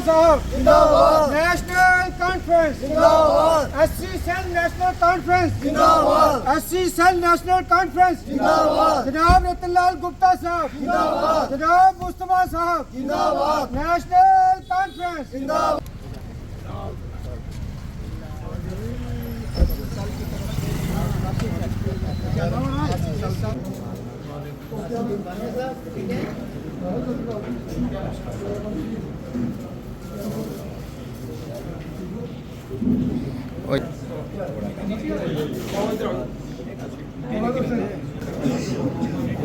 जिंदाबाद। National conference जिंदाबाद। SC cell national conference जिंदाबाद। SC सेल नेशनल कॉन्फ्रेंस जिंदाबाद। जनाब रतनलाल गुप्ता साहब जिंदाबाद। जनाब मुस्तफा साहब जिंदाबाद। नेशनल कॉन्फ्रेंस जिंदाबाद।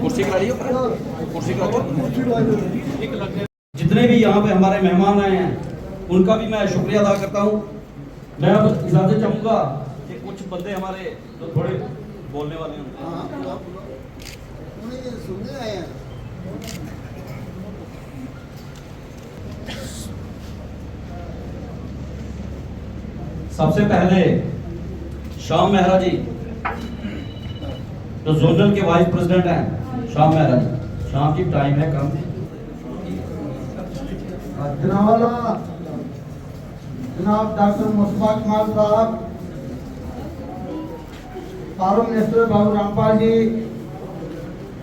कुर्सी करा लियो, कुर्सी करा लो। जितने भी यहाँ पे हमारे मेहमान आए हैं उनका भी मैं शुक्रिया अदा करता हूँ। मैं अब इजाजत चाहूँगा कि कुछ बंदे हमारे जो थोड़े बोलने वाले हैं सबसे पहले शाम मेहरा जी जो जोनल के वाइस प्रेसिडेंट हैं, शाम मेहरा जी। शाम की टाइम है कम। जनाब डॉक्टर मुस्तफा कमाल साहब, फॉरेन मिनिस्टर बाबू रामपाल जी,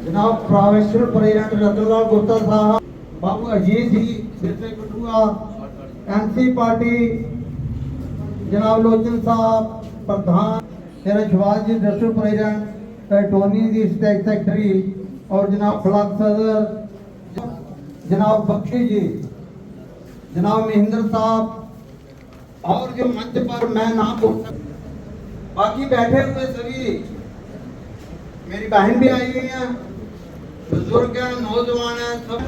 जनाब प्रोफेसर प्रेसिडेंट रतनलाल गुप्ता साहब, बाबू अजीत जी बिरसे कठुआ, NC पार्टी जनाब लोचन साहब प्रधान, मेरा शहबाज जी डिस्ट्रिक्ट प्रेसिडेंट, टोनी जी स्टेट सेक्रेटरी और जनाब ब्लॉक सदर जनाब बख्शी जी, जनाब महेंद्र साहब और जो मंच पर मैं नाम बोल बाकी बैठे हुए सभी मेरी बहन भी आई हुई हैं, बुजुर्ग हैं, नौजवान हैं, सब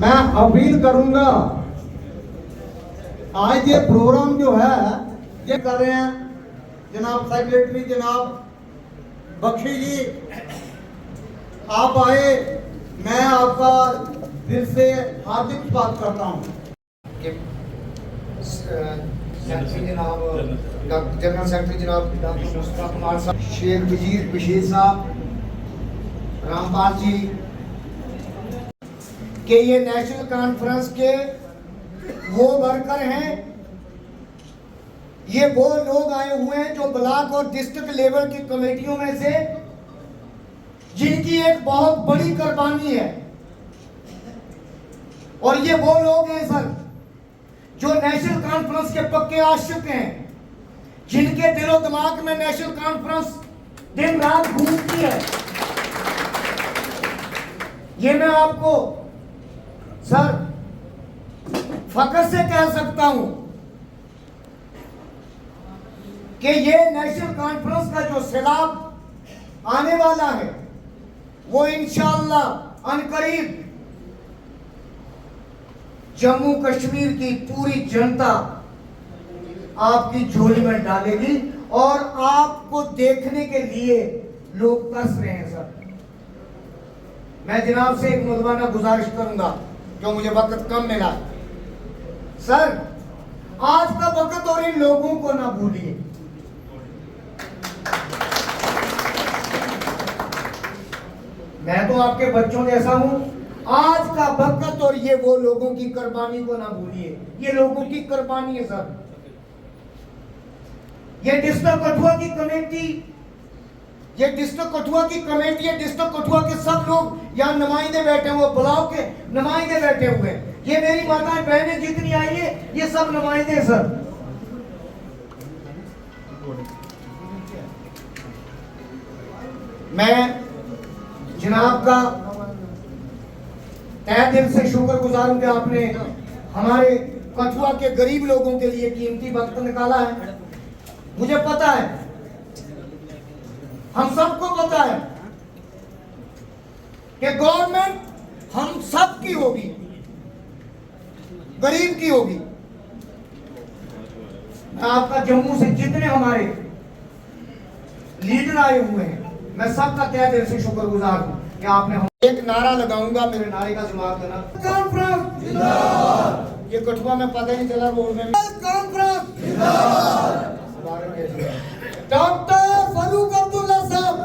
मैं अपील करूंगा आज ये प्रोग्राम जो है ये कर रहे हैं जनाब सेक्रेटरी जनाब बख्शी जी, आप आए, मैं आपका दिल से हार्दिक स्वागत करता हूँ। जनाब जनरल सेक्रेटरी जनाब डॉक्टर मुस्तफा कमाल साहब, शेख वजीर बशीर साहब, रामपाल जी के ये नेशनल कॉन्फ्रेंस के वो वर्कर हैं, ये वो लोग आए हुए हैं जो ब्लॉक और डिस्ट्रिक्ट लेवल की कमेटियों में से जिनकी एक बहुत बड़ी कुर्बानी है, और ये वो लोग हैं सर जो नेशनल कॉन्फ्रेंस के पक्के आशिक हैं, जिनके दिलो दिमाग में नेशनल कॉन्फ्रेंस दिन रात घूमती है। ये मैं आपको सर फख्र से कह सकता हूं कि ये नेशनल कॉन्फ्रेंस का जो सैलाब आने वाला है वो इंशाअल्लाह अनकरीब जम्मू कश्मीर की पूरी जनता आपकी झोली में डालेगी और आपको देखने के लिए लोग तरस रहे हैं सर। मैं जनाब से एक मुल्ज़माना गुजारिश करूंगा जो मुझे वक्त कम मिला सर, आज का वक्त और इन लोगों को ना भूलिए। मैं तो आपके बच्चों जैसा हूं, आज का वक्त और ये वो लोगों की कुर्बानी को ना भूलिए। ये लोगों की कुर्बानी है सर। ये डिस्ट्रिक्ट कठुआ की कमेटी, ये डिस्ट्रिक्ट कठुआ की कमेटी है, डिस्ट्रिक्ट कठुआ के सब लोग यहाँ नुमाइंदे बैठे हुए, ब्लॉक के नुमाइंदे बैठे हुए, ये मेरी माताएं बहनें जितनी आई है ये सब नुमाइंदे सर। मैं जनाब का तहे दिल से शुक्रगुजार हूं कि आपने हमारे कठुआ के गरीब लोगों के लिए कीमती वक्त निकाला है। मुझे पता है, हम सबको पता है कि गवर्नमेंट हम सब की होगी, गरीब की होगी। मैं आपका जम्मू से जितने हमारे लीडर आए हुए हैं, मैं सबका तहे दिल से शुक्रगुजार हूं कि आपने एक नारा लगाऊंगा, मेरे नारे का जवाब देना। कॉन्फ्रेंस जिंदाबाद। ये कठुआ में पता ही नहीं चला बोलने में। कॉन्फ्रेंस जिंदाबाद। डॉक्टर फारूक अब्दुल्ला साहब,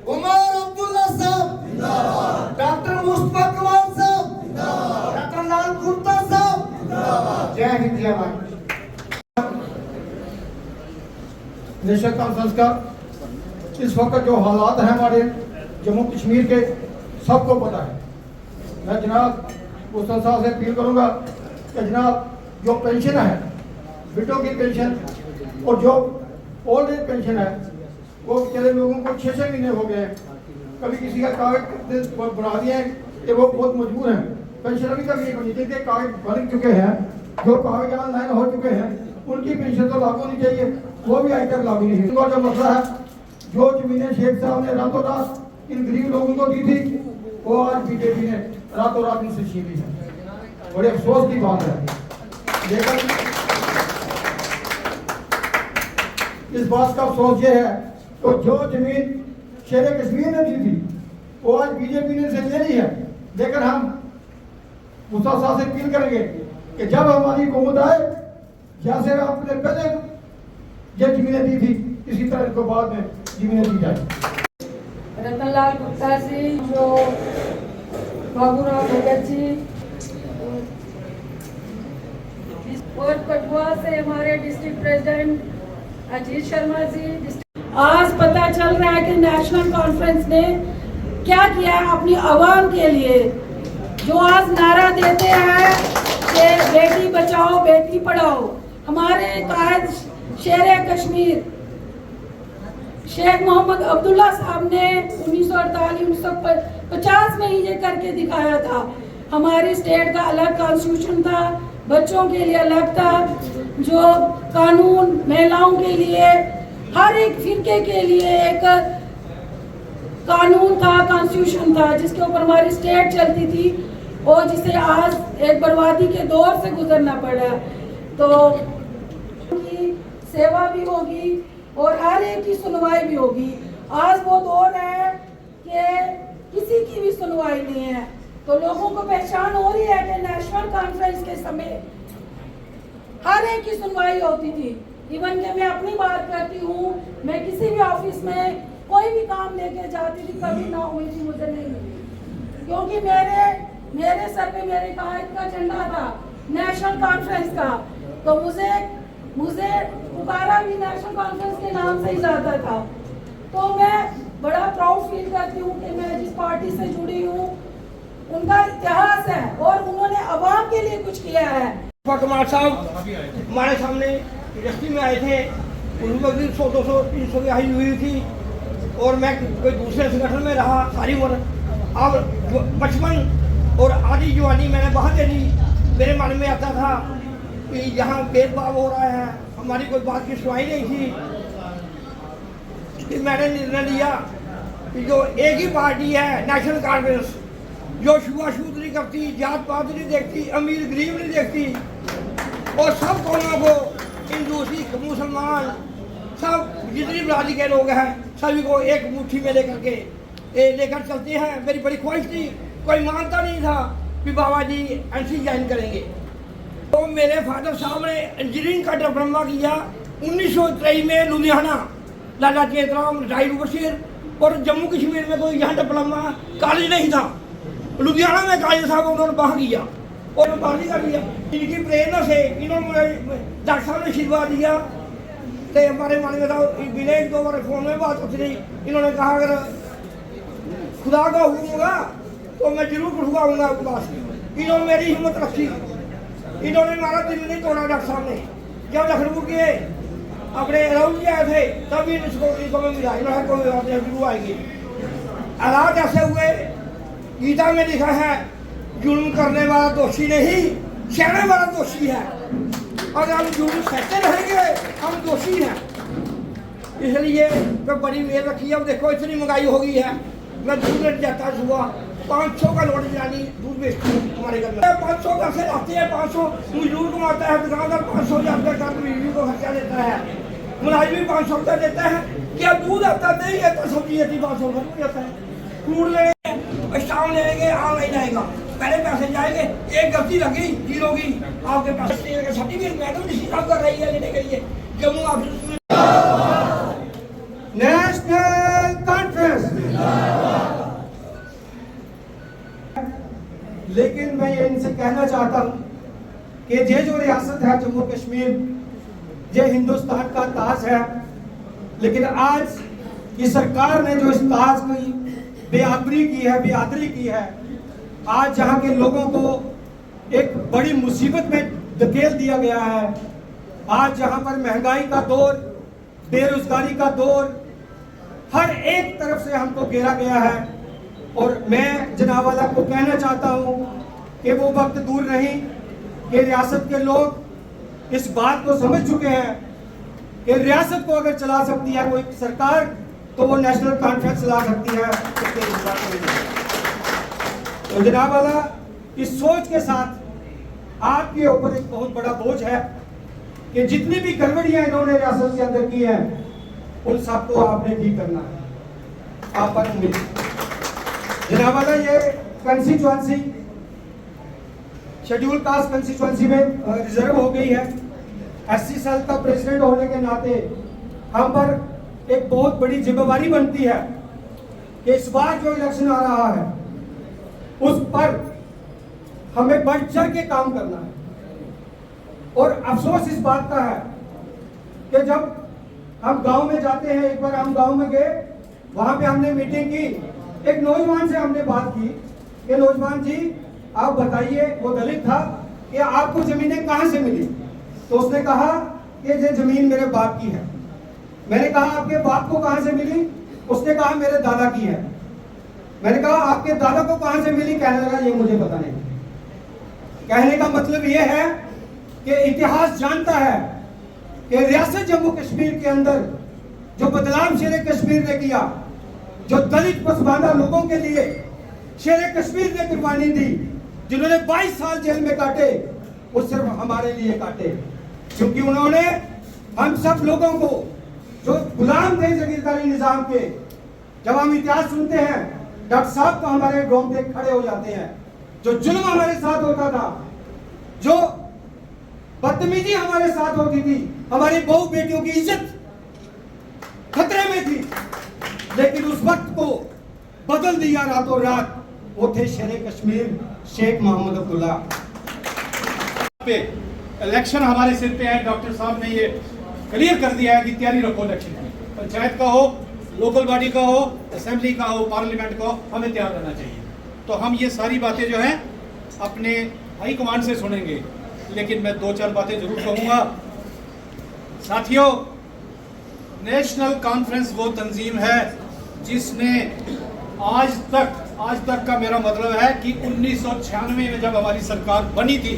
उमर अब्दुल्ला साहब, डॉक्टर मुस्तफा कमाल साहब, गुप्ता साहब। जय हिंद जय भारत। नेशनल कॉन्फ्रेंस का इस वक्त जो हालात हैं हमारे जम्मू कश्मीर के सबको पता है। मैं जनाब मुस्तफा साहब से अपील करूंगा कि जनाब जो पेंशन है, विडो की पेंशन और जो ओल्ड एज पेंशन है, वो बेचारे लोगों को 6-6 महीने हो गए हैं। कभी किसी का कागज बना दिए हैं कि वो बहुत मजबूर हैं, पेंशन अभी तक नहीं बनी। जिनके कागज बन चुके हैं, जो कागज ऑनलाइन हो चुके हैं, उनकी पेंशन तो लागू होनी चाहिए, वो भी आज तक लागू नहीं हुई। जो मसला है, जो जमीनें शेख साहब ने रातों रात इन गरीब लोगों को दी थी, वो आज बीजेपी ने रातों रात इनसे छीन ली है। बड़े अफसोस की बात है। लेकिन इस बात का अफसोस ये है तो जो जमीन शेर कश्मीर ने दी थी, वो आज बीजेपी ने से ले ली है। लेकिन हम मुस्तफा साहब से अपील करेंगे कि जब हमारी हुकूमत आए, जैसे आपने पहले ये जमीनें दी थी, इसी तरह इनको बाद में जमीनें दी जाए। रतनलाल गुप्ता जी, जो बाबूराव भगत जी, और कठुआ से हमारे डिस्ट्रिक्ट प्रेसिडेंट अजीत शर्मा जी। आज पता चल रहा है कि नेशनल कॉन्फ्रेंस ने क्या किया है अपनी आवाम के लिए। जो आज नारा देते हैं कि बेटी बचाओ बेटी पढ़ाओ, हमारे कायद शेर कश्मीर शेख मोहम्मद अब्दुल्ला साहब ने 1948-1950 में ही ये करके दिखाया था। हमारी स्टेट का अलग कॉन्स्टिट्यूशन था, बच्चों के लिए अलग था, जो कानून महिलाओं के लिए, हर एक फिरके के लिए एक कानून था, कॉन्स्टिट्यूशन था, जिसके ऊपर हमारी स्टेट चलती थी और जिसे आज एक बर्बादी के दौर से गुजरना पड़ा। तो की सेवा भी होगी और हर एक की सुनवाई भी होगी। आज वो दौर है कि किसी की भी सुनवाई नहीं है, तो लोगों को पहचान हो रही है कि नेशनल कॉन्फ्रेंस के समय हर एक की सुनवाई होती थी। इवन कि मैं अपनी बात करती हूँ, मैं किसी भी ऑफिस में कोई भी काम लेके जाती थी, कभी ना हुई थी मुझे नहीं मिली, क्योंकि मेरे सर पे मेरे कायद का झंडा था नेशनल कॉन्फ्रेंस का। तो मुझे पुकारा भी नेशनल कॉन्फ्रेंस के नाम से ही जाता था। तो मैं बड़ा प्राउड फील करती हूँ कि मैं जिस पार्टी से जुड़ी हूँ, उनका इतिहास है और उन्होंने आवाम के लिए कुछ किया है। कुमार साहब हमारे सामने इंडस्ट्री में आए थे, उन वक्त 100-200-300 की हाई हुई थी और मैं कोई दूसरे संगठन में रहा सारी उम्र। अब बचपन और आधी जवानी मैंने बाहर दे दी। मेरे मन में आता था कि यहाँ भेदभाव हो रहा है, हमारी कोई बात की सुनवाई नहीं थी। कि मैंने निर्णय लिया कि जो एक ही पार्टी है नेशनल कॉन्फ्रेंस, जो छुआछूत नहीं करती, जात पात नहीं देखती, अमीर गरीब नहीं देखती, और सब कौमों को, हिंदू सिख मुसलमान सब जितनी बिरादरी के लोग हैं सभी को एक मुट्ठी में लेकर चलते हैं। मेरी बड़ी ख्वाहिश थी, कोई मानता नहीं था कि बाबा जी एनसी ज्वाइन करेंगे। तो मेरे फादर साहब ने इंजीनियरिंग का डिप्लोमा किया 1923 में लुधियाना, लाला चेतराम रिटायर्ड बशीर, और जम्मू कश्मीर में कोई यहाँ डिप्लोमा कॉलेज नहीं था। लुधियाना में कॉलेज साहब उन्होंने बाहर किया और बाहर कर लिया। इनकी प्रेरणा से इन्होंने डॉक्टर साहब ने आशीर्वाद दिया। तो हमारे मन में था, बिना 1-2 बार फोन में बात होती रही। इन्होंने कहा अगर खुदा का हुक्म होगा तो मैं जरूर उठवाऊंगा आपके पास। इन्होंने मेरी हिम्मत रखी, इन्होंने हमारा दिल नहीं तोड़ा। डॉक्टर साहब ने जब लखनऊ के अपने राहुल जी आए थे तभी इनको मैं मिला। इन्होंने कोई बात नहीं, जरूर आएंगे। हालात ऐसे हुए, गीता में लिखा है जुल्म करने वाला दोषी नहीं, सहने वाला दोषी है। अगर हम जुल्म सहते रहेंगे हम दोषी हैं। इसलिए मैं बड़ी मेहनत रखी है। अब देखो इतनी महंगाई हो गई है, मैं दूध लेने जाता सुबह 500 का लोट जानी दूध बेचती हूँ हमारे घर में। 500 का से आते हैं, 500 मजदूर कमाता है, दुकानदार 500 रुपये का बिजली को खर्चा देता है, मुलाजिम भी 500 रुपये देता है। क्या दूध आता नहीं है तो सब्जी आती 500 रुपये में जाता है। फ्रूट लेंगे, स्टाम लेंगे, ऑनलाइन आएगा, पहले पैसे जाएंगे, एक गलती लगी जीरो की आपके पैसे सर्टिफिकेट मैडम डीसी साहब कर रही है लेने के लिए जम्मू ऑफिस में। National conference. लेकिन मैं ये इनसे कहना चाहता हूँ कि ये जो रियासत है जम्मू कश्मीर, ये हिंदुस्तान का ताज है, लेकिन आज की सरकार ने जो इस ताज की बेआबरी की है, बेआदरी की है, आज जहाँ के लोगों को एक बड़ी मुसीबत में धकेल दिया गया है। आज जहाँ पर महंगाई का दौर, बेरोजगारी का दौर, हर एक तरफ से हमको घेरा गया है। और मैं जनावाला को कहना चाहता हूँ कि वो वक्त दूर नहीं कि रियासत के लोग इस बात को समझ चुके हैं कि रियासत को अगर चला सकती है कोई सरकार, तो वो नेशनल कॉन्फ्रेंस चला सकती है। तो जनावाला, इस सोच के साथ आपके ऊपर एक बहुत बड़ा बोझ है कि जितनी भी गड़बड़ियां इन्होंने रियासत के अंदर की हैं, उन सबको आपने ठीक करना है। आप पर उम्मीद जनावाला, ये कंस्टिट्यूएंसी शेड्यूल कास्ट कंस्टिट्यूएंसी में रिजर्व हो गई है। SC सेल का प्रेसिडेंट होने के नाते हम पर एक बहुत बड़ी जिम्मेवारी बनती है कि इस बार जो इलेक्शन आ रहा है उस पर हमें बढ़ चढ़ के काम करना है। और अफसोस इस बात का है कि जब हम गांव में जाते हैं, एक बार हम गांव में गए, वहां पे हमने मीटिंग की, एक नौजवान से हमने बात की कि नौजवान जी आप बताइए, वो दलित था, कि आपको जमीनें कहां से मिली? तो उसने कहा कि ये जमीन मेरे बाप की है। मैंने कहा आपके बाप को कहां से मिली? उसने कहा मेरे दादा की है। मैंने कहा आपके दादा को कहां से मिली? कहने लगा ये मुझे पता नहीं। कहने का मतलब ये है कि इतिहास जानता है कि रियासत जम्मू कश्मीर के अंदर जो बदलाव शेर कश्मीर ने किया, जो दलित पसमानदा लोगों के लिए शेर कश्मीर ने कुर्बानी दी, जिन्होंने 22 साल जेल में काटे, वो सिर्फ हमारे लिए काटे, क्योंकि उन्होंने हम सब लोगों को जो गुलाम थे जगीरदारी निजाम के, जब हम इतिहास सुनते हैं डॉक्टर साहब तो हमारे रोंगटे खड़े हो जाते हैं। जो जुल्म हमारे साथ होता था, जो बदतमीजी हमारे साथ होती थी, हमारी बहू बेटियों की इज्जत खतरे में थी, लेकिन उस वक्त को बदल दिया रातों रात। वो थे शेर कश्मीर शेख मोहम्मद अब्दुल्ला। पे इलेक्शन हमारे सिर पे है। डॉक्टर साहब ने ये क्लियर कर दिया है कि तैयारी रखो इलेक्शन की, पंचायत का हो, लोकल बॉडी का हो, असेंबली का हो, पार्लियामेंट का हो, हमें तैयार रहना चाहिए। तो हम ये सारी बातें जो हैं अपने हाई कमांड से सुनेंगे, लेकिन मैं 2-4 बातें जरूर कहूँगा। साथियों, नेशनल कॉन्फ्रेंस वो तंजीम है जिसने आज तक का मेरा मतलब है कि 1996 में जब हमारी सरकार बनी थी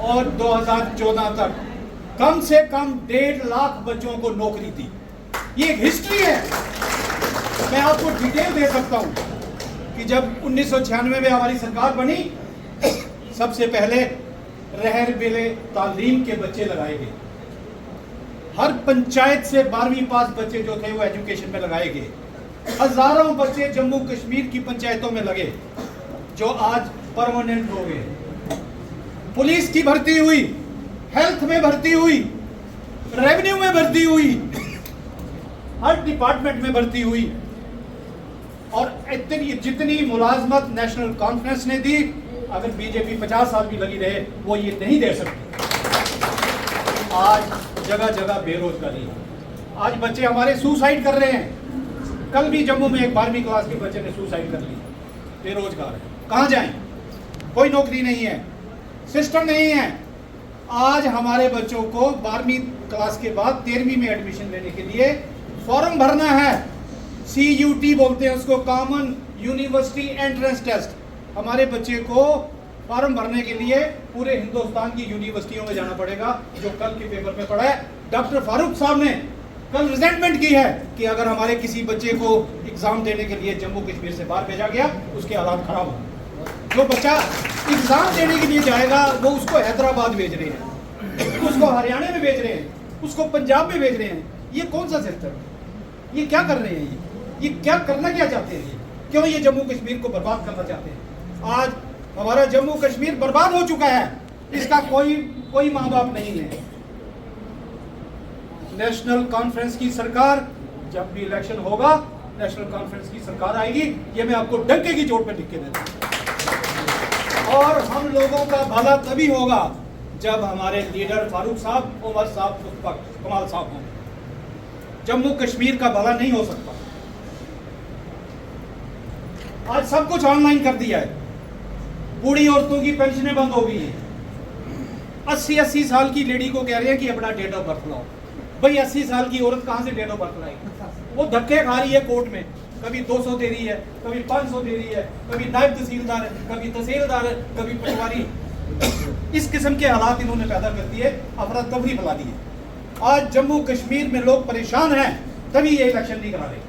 और 2014 तक कम से कम 1.5 लाख बच्चों को नौकरी दी। ये एक हिस्ट्री है। मैं आपको डिटेल दे सकता हूं कि जब 1996 में हमारी सरकार बनी, सबसे पहले रहर बेले तालीम के बच्चे लगाए गए। हर पंचायत से 12वीं पास बच्चे जो थे वो एजुकेशन में लगाए गए। हजारों बच्चे जम्मू कश्मीर की पंचायतों में लगे जो आज परमानेंट हो गए। पुलिस की भर्ती हुई, हेल्थ में भर्ती हुई, रेवेन्यू में भर्ती हुई, हर डिपार्टमेंट में भर्ती हुई। और इतनी जितनी मुलाजमत नेशनल कॉन्फ्रेंस ने दी, अगर बीजेपी 50 साल भी लगी रहे वो ये नहीं दे सकती। आज जगह जगह बेरोजगारी है। आज बच्चे हमारे सुसाइड कर रहे हैं। कल भी जम्मू में एक 12वीं क्लास के बच्चे ने सुसाइड कर ली। बेरोजगार है, कहाँ जाएं? कोई नौकरी नहीं है, सिस्टम नहीं है। आज हमारे बच्चों को 12वीं क्लास के बाद 13वीं में एडमिशन लेने के लिए फॉर्म भरना है। CUT बोलते हैं उसको, कॉमन यूनिवर्सिटी एंट्रेंस टेस्ट। हमारे बच्चे को फॉर्म भरने के लिए पूरे हिंदुस्तान की यूनिवर्सिटियों में जाना पड़ेगा, जो कल के पेपर में पढ़ा है। डॉक्टर फारूक साहब ने कल रिजेंटमेंट की है कि अगर हमारे किसी बच्चे को एग्जाम देने के लिए जम्मू कश्मीर से बाहर भेजा गया, उसके हालात खराब हो। जो बच्चा एग्जाम देने के लिए जाएगा वो उसको हैदराबाद भेज रहे हैं, उसको हरियाणा में भेज रहे हैं, उसको पंजाब में भेज रहे हैं। ये कौन सा सिस्टम है? ये क्या कर रहे हैं? ये क्या करना क्या चाहते हैं? क्यों ये जम्मू कश्मीर को बर्बाद करना चाहते हैं? आज हमारा जम्मू कश्मीर बर्बाद हो चुका है, इसका कोई माँ बाप नहीं है। नेशनल कॉन्फ्रेंस की सरकार, जब भी इलेक्शन होगा नेशनल कॉन्फ्रेंस की सरकार आएगी, ये मैं आपको डंके की चोट पे लिख के देता हूं। और हम लोगों का भला तभी होगा जब हमारे लीडर फारूक साहब, उमर साहब, कमाल साहब हों। जम्मू कश्मीर का भला नहीं हो सकता। आज सब कुछ ऑनलाइन कर दिया है। बूढ़ी औरतों की पेंशनें बंद हो गई हैं। 80 साल की लेडी को कह रहे हैं कि अपना डेट ऑफ बर्थ लाओ। भाई 80 साल की औरत कहां से डेट ऑफ बर्थ लाएगी? वो धक्के खा रही है कोर्ट में, कभी 200 दे रही है, कभी 500 दे रही है, कभी नायब तहसीलदार है, कभी तहसीलदार है, कभी पटवारी। इस किस्म के हालात इन्होंने पैदा कर दिए, अफरा तफरी फैला दी है। आज जम्मू कश्मीर में लोग परेशान हैं, तभी ये इलेक्शन नहीं करा रहे।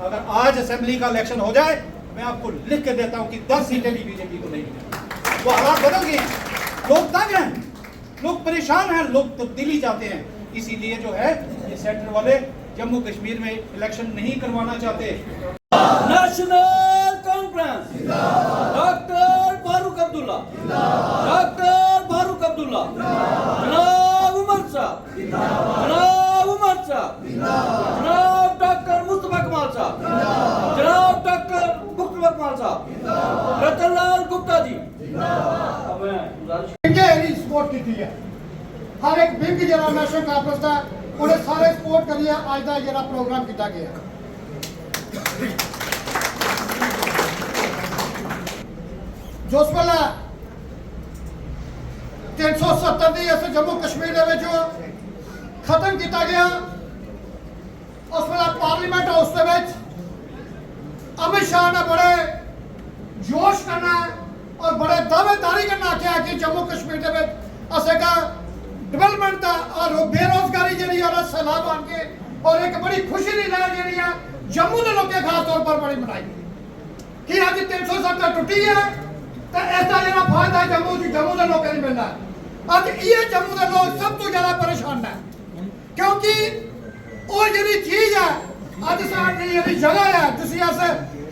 अगर आज असेंबली का इलेक्शन हो जाए, मैं आपको लिख के देता हूं कि 10 सीटें भी बीजेपी को नहीं मिलेंगी। वो हालात बदल गए हैं, लोग तंग हैं, लोग परेशान हैं, लोग तब्दीली चाहते हैं। इसीलिए जो है ये सेंटर वाले जम्मू कश्मीर में इलेक्शन नहीं करवाना चाहते। National conference doctor Farooq Abdullah, doctor Farooq Abdullah, जनाब उमर साहब, जनाब उमर साहब, जनाब डॉक्टर मुस्तफा कमाल साहब, जनाब डॉक्टर मुस्तफा कमाल साहब, रतनलाल गुप्ता जी। सपोर्ट की है हर एक बिग जरा नेशनल कॉन्फ्रेंस का उन्हें सारे सपोर्ट करिए। आज का जरा प्रोग्राम किया गया जो उस वेला 370 दी अस जम्मू कश्मीर खत्म किया गया। उस वेला पार्लीमेंट हाउस के अमित शाह ने बड़े जोश करना और बड़े दावेदारी करना आख्या कि जम्मू कश्मीर के असें का डेवलपमेंट का और बेरोजगारी जी सैलाब आन के और एक बड़ी खुशी की लहर जी जम्मू के लोग खास तौर पर बड़ी मनाई कि अज 370 टुटी है तो इसका जो फायदा जम्मू के लोगों को मिलना है। अज ये जम्मू के लोग सब तो ज्यादा परेशान है क्योंकि वो जी चीज है अज साड़ी जगह है जिस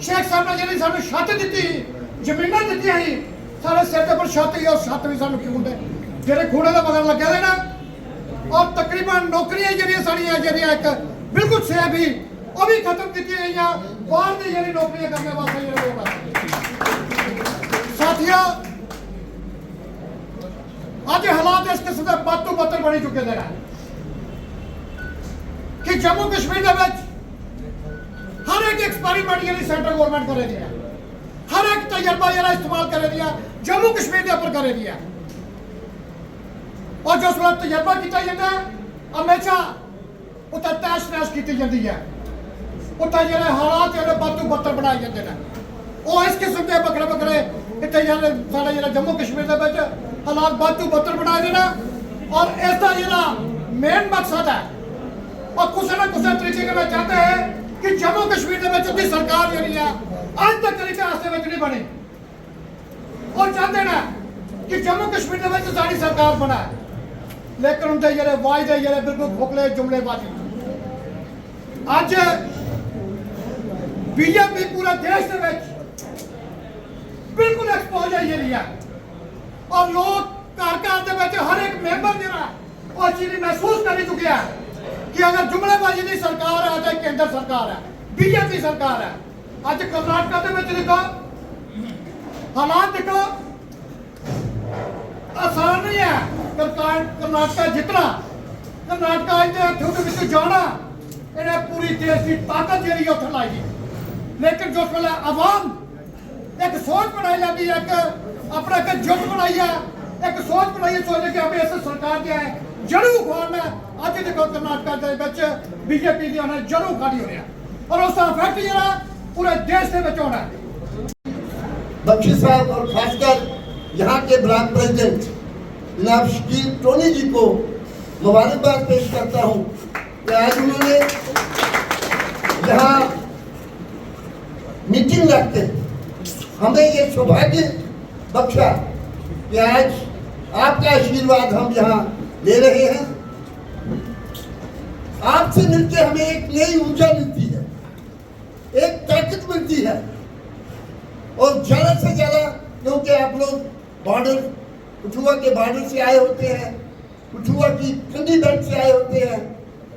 शेख साहब ने जी सानू छत दी जमीन दी ही सारे सिर के पर छत ही और छत भी सानू क्यों दे जेडे खूड़े का मगर लगे ना और तकरीबन नौकरियां जी एक बिल्कुल सेफ ही वो भी खत्म की गई बाहर की जी नौकरियां करने वास्ते साथियों अज हालात इस किस्म के बद तो बदतर बनी चुके हैं कि जम्मू कश्मीर हर एक एक्सपेरिमेंट जी सेंट्रल गवर्नमेंट करे दिया, हर एक तजर्बा जरा इस्तेमाल करे दिया जम्मू कश्मीर के ऊपर करे दिया। और जो उसमें तजर्बा किया जाता है हमेशा उत्तर तैश नैश की जाती है, उत्तर जो हालात जो बद तो बदतर बनाए जाते हैं। वो इस किस्म के बकरे बकरे इतने साढ़े जो जम्मू कश्मीर के हालात बद तो बदतर बनाए देना और इसका जो मेन मकसद है और कुछ ना कुछ तरीके के में चाहते हैं कि जम्मू कश्मीर की सरकार जी है अज तक इतिहास नहीं बनी और चाहते हैं कि जम्मू कश्मीर के साड़ी सरकार बना लेकिन उनके जो वायदे जो बिल्कुल खोखले जुमलेबाजी। अज बीजेपी पूरे देश के बिल्कुल एक्सपोज है और लोग घर घर हर एक मेंबर जो चीज महसूस कर चुके हैं कि अगर जुमलेबाजी की सरकार है तो केंद्र सरकार है, बीजेपी सरकार है। अज कर्नाटक देखो हालात देखो आसान नहीं है कर्नाटक जितना कर्नाटक जाना इन्हें पूरी देश की ताकत जी उत्थे लाई लेकिन जो वेले आवाम एक सोच बनाई जाती है अपना एक जुट बनाई है एक सोच बनाई सोचे कि हमें इस सरकार जो है जड़ू उखाड़ना अज देखो कर्नाटक बीजेपी की उन्हें जड़ू उखाड़ी हो रहा और उसका इफेक्ट जो पूरे देश के होना है। बख्शी साहब और खासकर यहाँ के ब्लॉक प्रेसिडेंट जनाब शकील टोनी जी को मुबारकबाद पेश करता हूँ कि आज उन्होंने यहाँ मीटिंग रखते हमें ये सौभाग्य बख्शा कि आज आपका आशीर्वाद हम यहाँ ले रहे हैं। आपसे मिलकर हमें एक नई ऊर्जा मिलती है, एक ताकत मिलती है और ज्यादा से ज्यादा क्योंकि आप लोग बॉर्डर कठुआ के बॉर्डर से आए होते हैं, कठुआ की ठंडी बेल्ट से आए होते हैं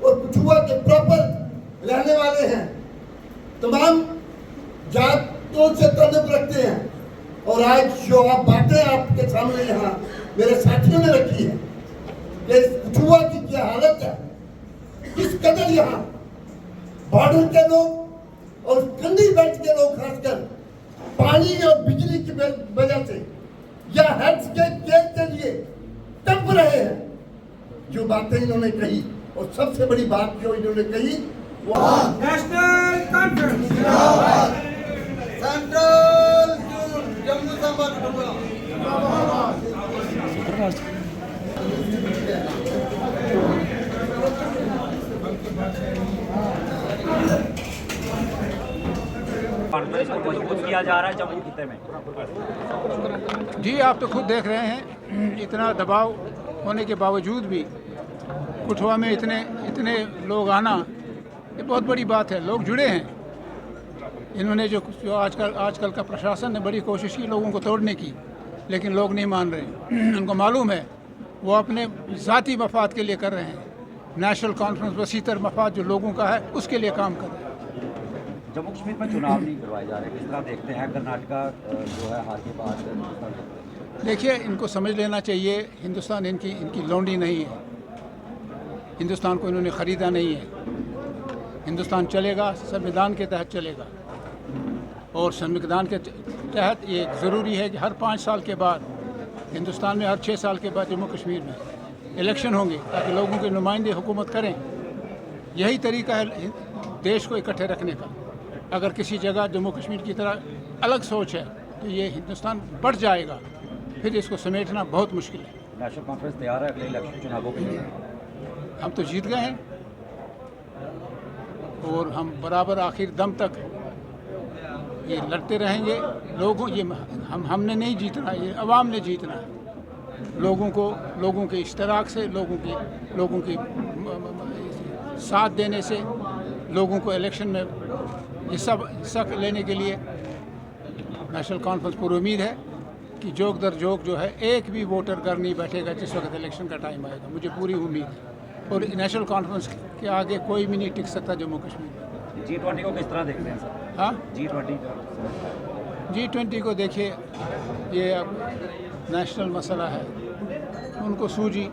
और कठुआ के प्रॉपर रहने वाले हैं, तमाम जातों से ताल्लुक रखते हैं और आज जो आप बातें आपके सामने यहाँ मेरे साथियों ने रखी है कि कठुआ की क्या हालत है, किस कदर यहाँ बॉर्डर के लोग और कंडी बेल्ट के लोग खासकर पानी और बिजली की वजह से या हेल्थ के लिए तप रहे हैं। जो बातें इन्होंने कही और सबसे बड़ी बात जो इन्होंने कही वो नेशनल कॉन्फ्रेंस सेंट्रल जम्मू संभाग मजबूत किया जा रहा है जम्मू खिते में। जी आप तो खुद देख रहे हैं, इतना दबाव होने के बावजूद भी कठुआ में इतने लोग आना ये बहुत बड़ी बात है। लोग जुड़े हैं। इन्होंने जो आजकल का प्रशासन ने बड़ी कोशिश की लोगों को तोड़ने की, लेकिन लोग नहीं मान रहे। उनको मालूम है वो अपने ज़ाती मफाद के लिए कर रहे हैं। नेशनल कॉन्फ्रेंस वसीतर मफाद जो लोगों का है उसके लिए काम कर रहे हैं। जम्मू कश्मीर में चुनाव नहीं करवाए जा रहे, किस तरह देखते हैं कर्नाटका जो है हार के बाद? देखिए, इनको समझ लेना चाहिए हिंदुस्तान इनकी लौंडी नहीं है। हिंदुस्तान को इन्होंने ख़रीदा नहीं है। हिंदुस्तान चलेगा संविधान के तहत चलेगा, और संविधान के तहत ये ज़रूरी है कि हर 5 साल के बाद हिंदुस्तान में, हर 6 साल के बाद जम्मू कश्मीर में इलेक्शन होंगे ताकि लोगों के नुमाइंदे हुकूमत करें। यही तरीका है देश को इकट्ठे रखने का। अगर किसी जगह जम्मू कश्मीर की तरह अलग सोच है तो ये हिंदुस्तान बढ़ जाएगा, फिर इसको समेटना बहुत मुश्किल है। नेशनल कॉन्फ्रेंस तैयार है अगले इलेक्शन चुनावों के लिए? हम तो जीत गए हैं और हम बराबर आखिर दम तक ये लड़ते रहेंगे। हमने नहीं जीतना, ये अवाम ने जीतना है। लोगों के इश्तराक से, लोगों की साथ देने से, लोगों को इलेक्शन में हिस्सा लेने के लिए नेशनल कॉन्फ्रेंस पूरी उम्मीद है कि जोक दर जोक जो है एक भी वोटर घर नहीं बैठेगा जिस वक्त इलेक्शन का टाइम आएगा। मुझे पूरी उम्मीद है, और नेशनल कॉन्फ्रेंस के आगे कोई भी नहीं टिक सकता जम्मू कश्मीर में। G20 को किस तरह देखते हैं सर? हाँ, G20 को देखिए, ये अब नेशनल मसला है, उनको सूझी।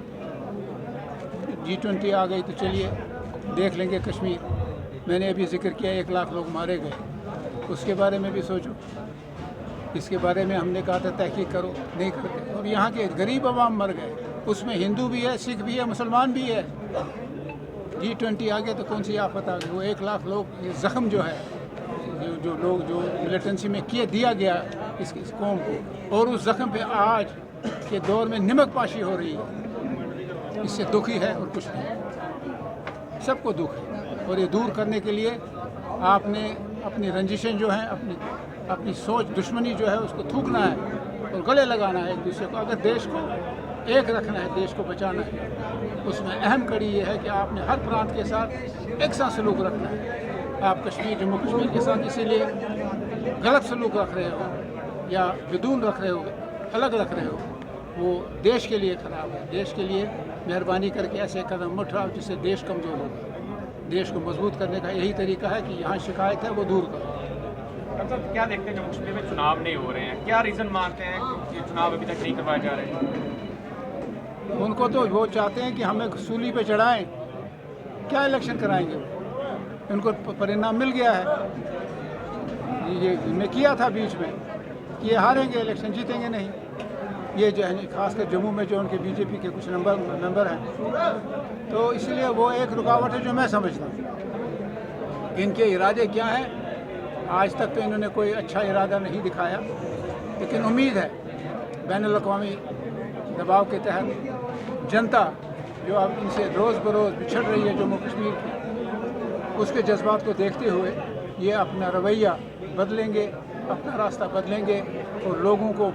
G20 आ गई तो चलिए देख लेंगे कश्मीर। मैंने अभी जिक्र किया 1 लाख लोग मारे गए, उसके बारे में भी सोचो। इसके बारे में हमने कहा था तहकीक करो, नहीं करते। और यहाँ के गरीब आवाम मर गए, उसमें हिंदू भी है, सिख भी है, मुसलमान भी है। G20 आ गया तो कौन सी आफत आ गई? वो 1 लाख लोग, ये ज़ख्म जो है, जो मिलिटेंसी में दिया गया इस कौम को, और उस ज़ख्म पे आज के दौर में नमक पाशी हो रही है। इससे दुखी है और कुछ नहीं, सबको दुख है। और ये दूर करने के लिए आपने अपनी रंजिशें जो हैं, अपनी सोच, दुश्मनी जो है उसको थूकना है और गले लगाना है एक दूसरे को। अगर देश को एक रखना है, देश को बचाना है, उसमें अहम कड़ी ये है कि आपने हर प्रांत के साथ एक सा सलूक रखना है। आप जम्मू कश्मीर के साथ इसीलिए गलत सलूक रख रहे हो या बिदून रख रहे हो, अलग रख रहे हो, वो देश के लिए ख़राब है। देश के लिए मेहरबानी करके ऐसे कदम मत उठाओ जिससे देश कमज़ोर होगा। देश को मजबूत करने का यही तरीका है कि यहाँ शिकायत है वो दूर करो। डॉक्टर क्या देखते हैं जम्मू कश्मीर में चुनाव नहीं हो रहे हैं, क्या रीज़न मानते हैं कि चुनाव अभी तक नहीं करवाए जा रहे हैं? उनको तो वो चाहते हैं कि हमें सूली पे चढ़ाएं, क्या इलेक्शन कराएंगे? उनको परिणाम मिल गया है। ये मैं किया था बीच में कि ये हारेंगे इलेक्शन, जीतेंगे नहीं। ये जो है खासकर जम्मू में जो उनके बीजेपी के कुछ मेंबर हैं, तो इसलिए वो एक रुकावट है जो मैं समझता हूँ। इनके इरादे क्या हैं, आज तक तो इन्होंने कोई अच्छा इरादा नहीं दिखाया, लेकिन उम्मीद है बैनुल-अक़वामी दबाव के तहत जनता जो अब इनसे रोज़ बरोज़ बिछड़ रही है जम्मू कश्मीर की, उसके जज्बात को देखते हुए ये अपना रवैया बदलेंगे, अपना रास्ता बदलेंगे और लोगों को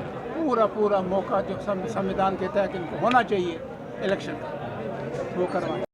पूरा मौका जो संविधान के तहत इनको होना चाहिए इलेक्शन का, वो करवाएं।